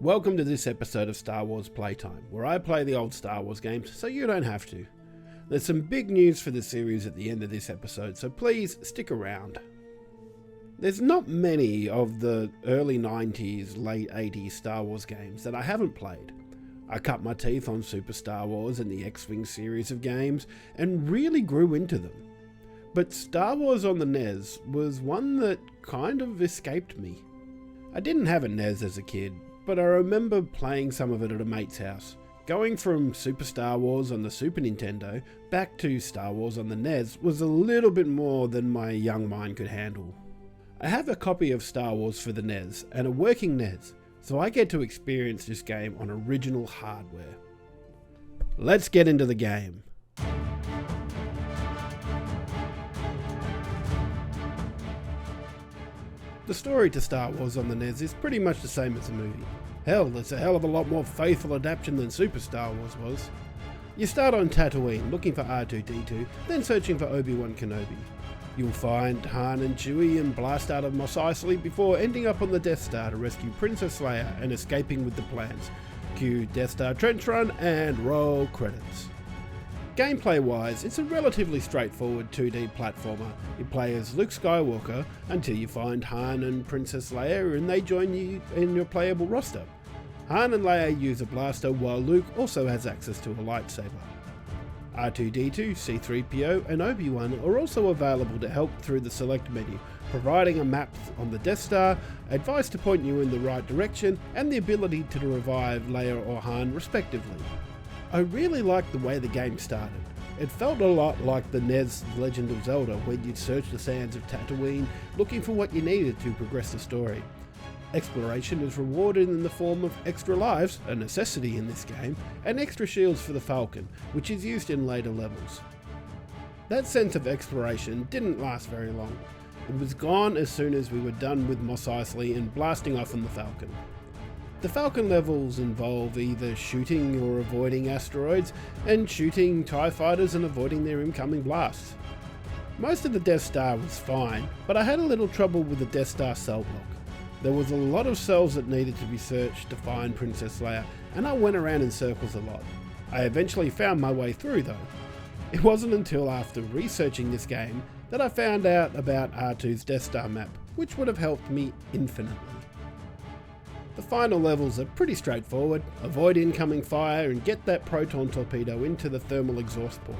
Welcome to this episode of Star Wars Playtime, where I play the old Star Wars games so you don't have to. There's some big news for the series at the end of this episode, so please stick around. There's not many of the early 90s, late 80s Star Wars games that I haven't played. I cut my teeth on Super Star Wars and the X-Wing series of games and really grew into them. But Star Wars on the NES was one that kind of escaped me. I didn't have a NES as a kid, but I remember playing some of it at a mate's house. Going from Super Star Wars on the Super Nintendo back to Star Wars on the NES was a little bit more than my young mind could handle. I have a copy of Star Wars for the NES and a working NES, so I get to experience this game on original hardware. Let's get into the game. The story to Star Wars on the NES is pretty much the same as the movie. Hell, it's a hell of a lot more faithful adaptation than Super Star Wars was. You start on Tatooine looking for R2-D2, then searching for Obi-Wan Kenobi. You'll find Han and Chewie and blast out of Mos Eisley before ending up on the Death Star to rescue Princess Leia and escaping with the plans. Cue Death Star Trench Run and roll credits. Gameplay wise, it's a relatively straightforward 2D platformer. You play as Luke Skywalker until you find Han and Princess Leia and they join you in your playable roster. Han and Leia use a blaster while Luke also has access to a lightsaber. R2-D2, C-3PO and Obi-Wan are also available to help through the select menu, providing a map on the Death Star, advice to point you in the right direction, and the ability to revive Leia or Han respectively. I really liked the way the game started. It felt a lot like the NES Legend of Zelda, where you'd search the sands of Tatooine looking for what you needed to progress the story. Exploration is rewarded in the form of extra lives, a necessity in this game, and extra shields for the Falcon, which is used in later levels. That sense of exploration didn't last very long. It was gone as soon as we were done with Mos Eisley and blasting off on the Falcon. The Falcon levels involve either shooting or avoiding asteroids, and shooting TIE fighters and avoiding their incoming blasts. Most of the Death Star was fine, but I had a little trouble with the Death Star cell block. There was a lot of cells that needed to be searched to find Princess Leia, and I went around in circles a lot. I eventually found my way through though. It wasn't until after researching this game that I found out about R2's Death Star map, which would have helped me infinitely. The final levels are pretty straightforward. Avoid incoming fire and get that proton torpedo into the thermal exhaust port.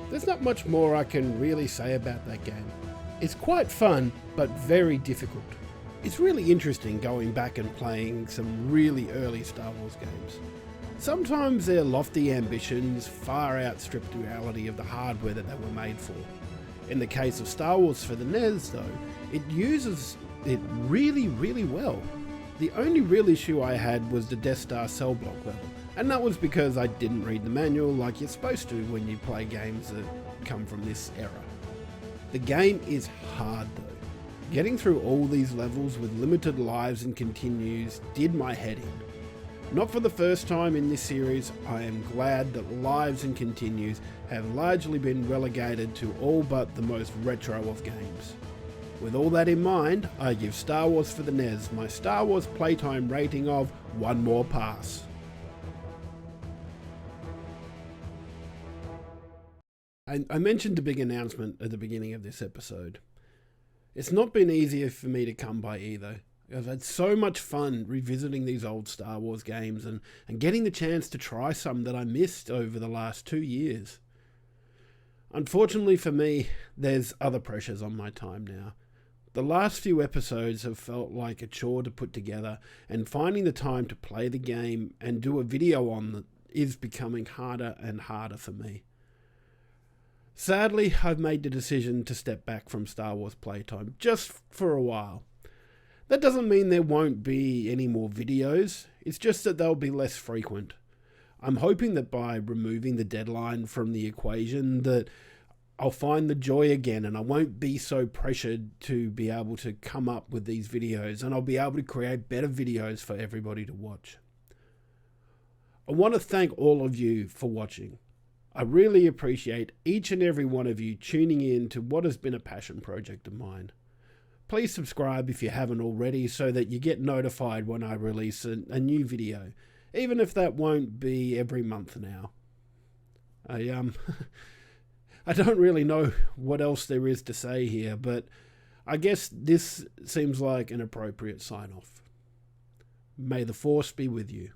There's not much more I can really say about that game. It's quite fun, but very difficult. It's really interesting going back and playing some really early Star Wars games. Sometimes their lofty ambitions far outstrip the reality of the hardware that they were made for. In the case of Star Wars for the NES though, it uses it really well. The only real issue I had was the Death Star cell block level, and that was because I didn't read the manual like you're supposed to when you play games that come from this era. The game is hard though. Getting through all these levels with limited lives and continues did my head in. Not for the first time in this series, I am glad that lives and continues have largely been relegated to all but the most retro of games. With all that in mind, I give Star Wars for the NES my Star Wars Playtime rating of 1 more pass. I mentioned the big announcement at the beginning of this episode. It's not been easier for me to come by either. I've had so much fun revisiting these old Star Wars games and getting the chance to try some that I missed over the last 2 years. Unfortunately for me, there's other pressures on my time now. The last few episodes have felt like a chore to put together, and finding the time to play the game and do a video on it is becoming harder and harder for me. Sadly, I've made the decision to step back from Star Wars Playtime just for a while. That doesn't mean there won't be any more videos, it's just that they'll be less frequent. I'm hoping that by removing the deadline from the equation that I'll find the joy again and I won't be so pressured to be able to come up with these videos, and I'll be able to create better videos for everybody to watch. I want to thank all of you for watching. I really appreciate each and every one of you tuning in to what has been a passion project of mine. Please subscribe if you haven't already so that you get notified when I release a new video, even if that won't be every month now. I don't really know what else there is to say here, but I guess this seems like an appropriate sign-off. May the Force be with you.